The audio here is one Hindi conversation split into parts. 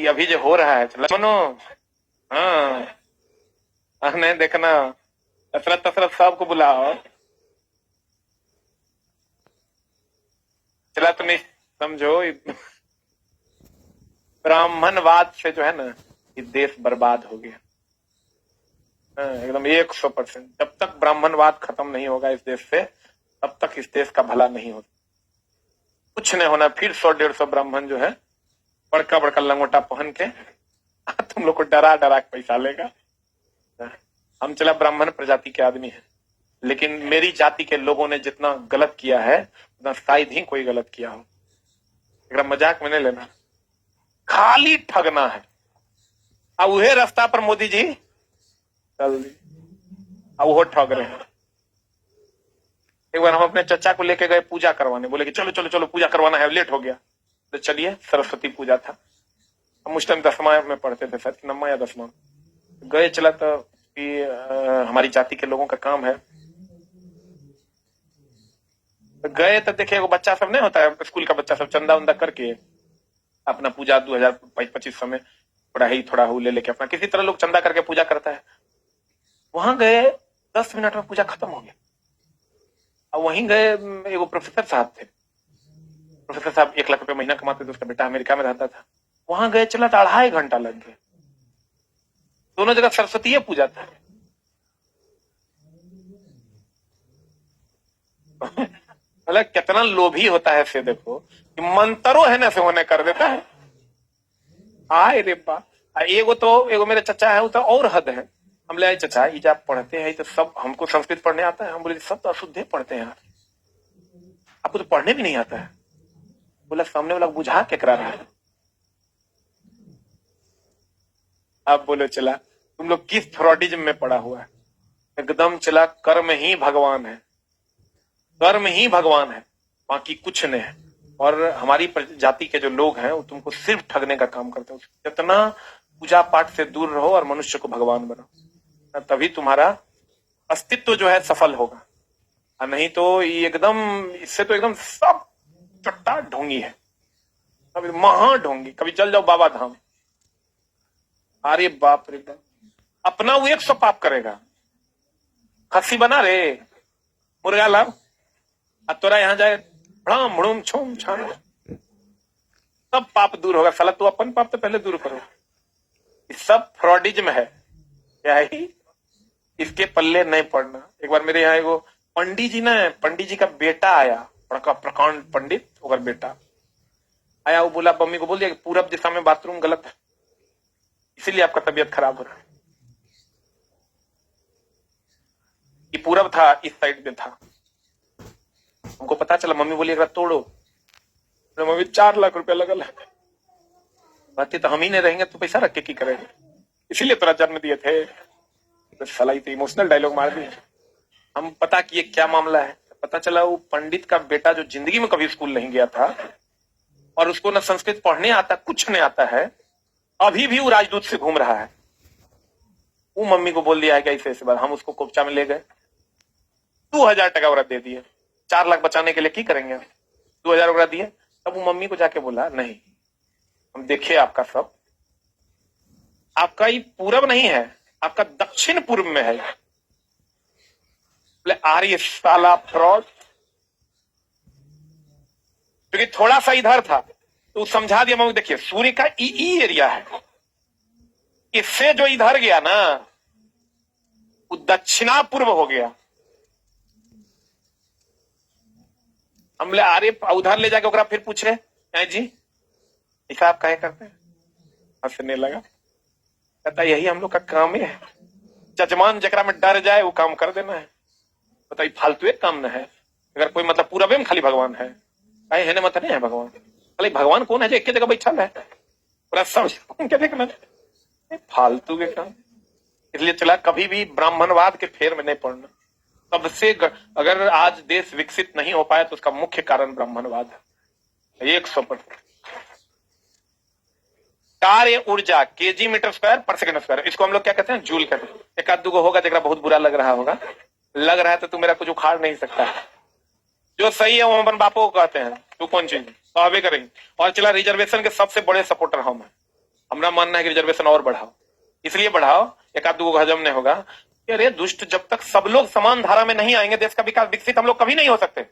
कि अभी जो हो रहा है चला मनो। हाँ, नहीं देखना, कसरत कसरत सबको बुलाओ। चला तो नहीं समझो, ब्राह्मणवाद से जो है ना ये देश बर्बाद हो गया। एकदम 100%। जब तक ब्राह्मणवाद खत्म नहीं होगा इस देश से तब तक इस देश का भला नहीं होगा। कुछ नहीं होना, फिर 100-150 ब्राह्मण जो है बड़का बड़का लंगोटा पहन के तुम लोग को डरा डरा के पैसा लेगा। हम चला ब्राह्मण प्रजाति के आदमी हैं, लेकिन मेरी जाति के लोगों ने जितना गलत किया है उतना शायद ही कोई गलत किया हो। एक मजाक में नहीं लेना, खाली ठगना है। अब वही रास्ता पर मोदी जी चल दी, अब वो ठग रहे हैं। एक बार हम अपने चचा को लेके गए पूजा करवाने, बोले कि चलो चलो चलो पूजा करवाना है, लेट हो गया। तो चलिए, सरस्वती पूजा था, हम उस टाइम 10वां में पढ़ते थे, शायद 9वां या 10वां। गए, चला तो कि हमारी जाति के लोगों का काम है। तो गए तो देखे वो बच्चा सब नहीं होता है, स्कूल का बच्चा सब चंदा उंदा करके अपना पूजा 2025 में थोड़ा ही थोड़ा हो ले लेके अपना किसी तरह लोग चंदा करके पूजा करता है। वहां गए, 10 मिनट में पूजा खत्म हो गया। अब वहीं गए, एगो प्रोफेसर साहब थे। प्रोफेसर साहब 1 लाख रुपए महीना कमाते थे, उसका बेटा अमेरिका में रहता था। वहां गए, चला तो 2.5 घंटा लग गया। दोनों जगह सरस्वती पूजा था। मतलब कितना लोभी होता है से देखो कि मंत्रो है ना से होने कर देता है। आए रे बा, एगो मेरे चचा है, वो तो और हद है। हम ले आए, चचा ये जब पढ़ते हैं तो सब, हमको संस्कृत पढ़ने आता है। हम बोले सब तो अशुद्ध पढ़ते हैं यार, आपको तो पढ़ने भी नहीं आता है। बोला सामने वाला बुझा के करा रहा है। अब बोलो चला तुम लोग किस फ्रॉडिज्म में पड़ा हुआ है। एकदम चला कर्म ही भगवान है, कर्म ही भगवान है, बाकी कुछ नहीं है। और हमारी जाति के जो लोग हैं वो तुमको सिर्फ ठगने का काम करते हैं। जितना पूजा पाठ से दूर रहो और मनुष्य को भगवान बनाओ, तभी तुम्हारा अस्तित्व जो है सफल होगा। और नहीं तो ये एकदम, इससे तो एकदम सब चट्टा ढोंगी है, कभी महा ढोंगी। कभी चल जाओ बाबा धाम, अरे बाप रे बाप, अपना वो 100 पाप करेगा। खस्सी बना रे, मुर्गा लाभ, तोरा यहाँ जाए भड़ाम भड़ूम छूम छाम, सब पाप दूर होगा। साला तू अपन पाप तो पहले दूर करो। सब फ्रॉडिज्म है, क्या है, इसके पल्ले नहीं पड़ना। एक बार मेरे यहाँ एगो पंडित जी ना, पंडित जी का बेटा आया, बड़का प्रकांड पंडित, और बेटा आया। वो बोला, मम्मी को बोल दिया कि पूरब दिशा में बाथरूम गलत है, इसीलिए आपका तबीयत खराब हो रहा है। ये पूरब था, इस साइड में था। हमको पता चला, मम्मी बोली एक बार तोड़ो। मम्मी 4 लाख रुपया लगल है। बाकी तो हम ही नहीं रहेंगे तो पैसा रख के की करेंगे, इसीलिए तोरा जन्म दिए थे। तो साला तो इमोशनल डायलॉग मार दिए। हम पता किए क्या मामला है, पता चला वो पंडित का बेटा जो जिंदगी में कभी स्कूल नहीं गया था और उसको ना संस्कृत पढ़ने आता, कुछ नहीं आता है, अभी भी वो राजदूत से घूम रहा है। वो मम्मी को बोल दिया है कि ऐसे ऐसे बात। हम उसको कोपचा में ले गए, 2000 टका वरत दे दिए। 4 लाख बचाने के लिए की करेंगे, 2000 वरत दिए। तब वो मम्मी को जाके बोला, नहीं हम देखे आपका सब, आपका ये पूरब नहीं है, आपका दक्षिण पूर्व में है। बोले आर्य साला फ्रॉड, क्योंकि थोड़ा सा इधर था तो समझा दिया। मम्मी देखिए सूर्य का ई एरिया है, इससे जो इधर गया ना वो दक्षिणा पूर्व हो गया। हम बोले अरे उधर ले जाके ओकरा फिर पूछे, जी ऐसा आप काहे करते हैं, हंसने लगा। कहता यही हम लोग का काम है, जजमान जकरा में डर जाए वो काम कर देना है। बताइए फालतू एक काम न है। अगर कोई मतलब पूरबे में खाली भगवान है, है ना, मतलब नहीं है भगवान। खाली भगवान कौन है जो एक जगह बैठा है, पूरा समझ क्या देखना, फालतू के काम। इसलिए चला कभी भी ब्राह्मणवाद के फेर में नहीं पड़ना। सबसे अगर आज देश विकसित नहीं हो पाया तो उसका मुख्य कारण ब्राह्मणवाद है, 100%। कार्य ऊर्जा केजी मीटर स्क्वायर पर सेकंड स्क्वायर, इसको हम लोग क्या कहते हैं, जूल कहते हैं। एक आध दूगो होगा जरा बहुत बुरा लग रहा होगा, लग रहा है तो तू मेरा कुछ उखाड़ नहीं सकता। जो सही है वो अपन बापो को कहते हैं, तू कौन चीज तो करेंगे। और चला रिजर्वेशन के सबसे बड़े सपोर्टर हम हैं, हमारा मानना है कि रिजर्वेशन और बढ़ाओ, इसलिए बढ़ाओ, एक आध दो हजम नहीं होगा कि अरे दुष्ट, जब तक सब लोग समान धारा में नहीं आएंगे देश का विकास विकसित हम लोग कभी नहीं हो सकते।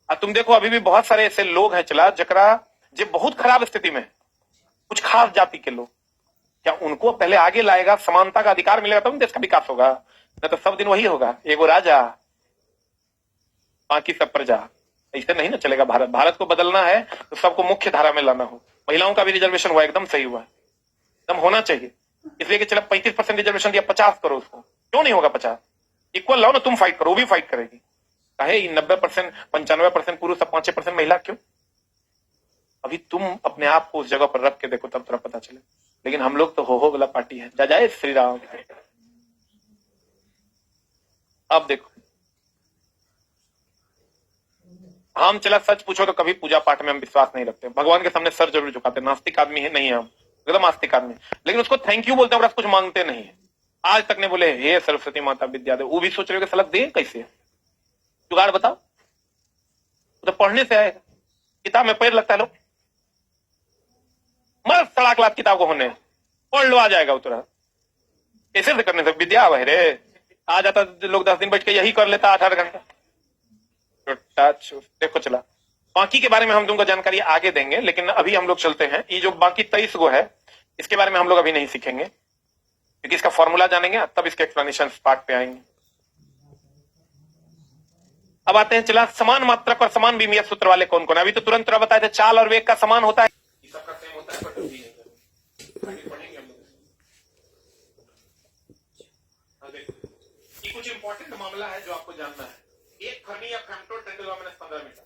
और तुम देखो अभी भी बहुत सारे ऐसे लोग हैं चला जकरा जो बहुत खराब स्थिति में, कुछ खास जाति के लोग, क्या उनको पहले आगे लाएगा, समानता का अधिकार मिलेगा तब देश का विकास होगा, नहीं तो सब दिन वही होगा, एगो राजा बाकी सब प्रजा। ऐसे नहीं ना चलेगा। भारत भारत को बदलना है तो सबको मुख्य धारा में लाना हो। महिलाओं का भी रिजर्वेशन हुआ, एकदम सही हुआ, एकदम होना चाहिए। इसलिए कि चलो 35% रिजर्वेशन दिया, 50 करो उसको, क्यों नहीं होगा 50? इक्वल लाओ ना, तुम फाइट करो, वो भी फाइट करेगी। कहे 90%, 95% पुरुष, 5% महिला, क्यों? अभी तुम अपने आप को उस जगह पर रख के देखो, तब थोड़ा पता चले। लेकिन हम लोग तो हो वाला पार्टी है, जय श्री राम। अब देखो, हम चला सच पूछो तो कभी पूजा पाठ में हम विश्वास नहीं रखते, भगवान के सामने सर जरूर झुकाते, नास्तिक आदमी है नहीं, हम एकदम आस्तिक आदमी, लेकिन उसको थैंक यू बोलते हैं और कुछ मांगते नहीं है। आज तक ने बोले हे सरस्वती माता विद्या दे, वो भी सोच रहे हो कि सलग दे कैसे, जुगाड़ बताओ। तो पढ़ने से आएगा, किताब में पैर लगता है लोग, मस्त सड़ाक लाख किताब को होने पढ़ लो, आ जाएगा उतरा। ऐसे करने से विद्या वह रे, आ जाता लोग 10 दिन बैठ के यही कर लेता 8-8 घंटा। देखो चला, बाकी के बारे में हम तुमको जानकारी आगे देंगे, लेकिन अभी हम लोग चलते हैं। ये जो बाकी 23 गो है, इसके बारे में हम लोग अभी नहीं सीखेंगे, क्योंकि इसका फॉर्मूला जानेंगे तब इसके एक्सप्लेनेशन पार्ट पे आएंगे। अब आते हैं चला, समान मात्रक और समान विमीय सूत्र वाले कौन कौन है। अभी तो तुरंत बताए थे, चाल और वेग का समान होता है, सबका सेम होता है, पर पढ़ेंगे हम लोग। कुछ इंपॉर्टेंट मामला है जो आपको जानना है। एक फर्मी या फेमटो 10⁻15 मीटर